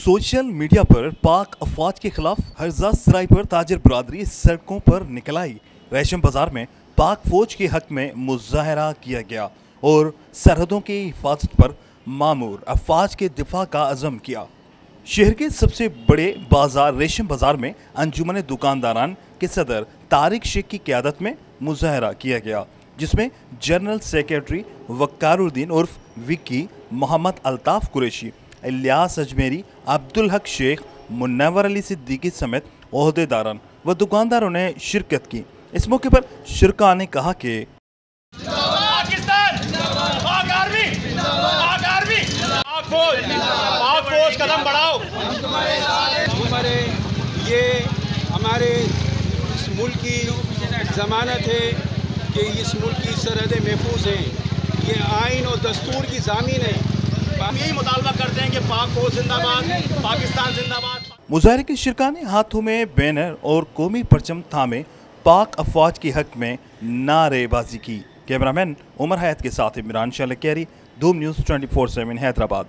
Social media पर पाक अफवाज के खिलाफ हर्जा सराय पर ताजिर बरादरी सड़कों पर निकल आई। रेशम बाजार में पाक फौज के हक में मुजाहरा किया गया और सरहदों की हिफाजत पर मामूर अफवाज के दिफा का अज़म किया। शहर के सबसे बड़े बाजार रेशम बाजार में अंजुमन दुकानदारान के सदर तारिक शेख की क़यादत में मुजाहरा किया गया, जिसमें जनरल सेक्रेटरी वक्कारुद्दीन उर्फ विक्की, मोहम्मद अल्ताफ कुरैशी, इलियास अजमेरी, अब्दुल हक शेख, मुन्नवर अली सिद्दीकी समेत ओहदेदारान व दुकानदारों ने शिरकत की। इस मौके पर शुरका ने कहा कि कदम बढ़ाओ, ये हमारे इस मुल्क की ज़मानत है कि इस मुल्क की सरहदें महफूज हैं। ये आइन और दस्तूर की ज़मीन है। हम यही मुतालबा करते हैं कि पाक फौज जिंदाबाद, पाकिस्तान जिंदाबाद। मुजाहरे के शिरका ने हाथों में बैनर और कौमी परचम थामे पाक अफवाज के हक में नारेबाजी की। कैमरामैन उमर हयात के साथ इमरान शाह लकेरी, धूम न्यूज़ 24/7 हैदराबाद।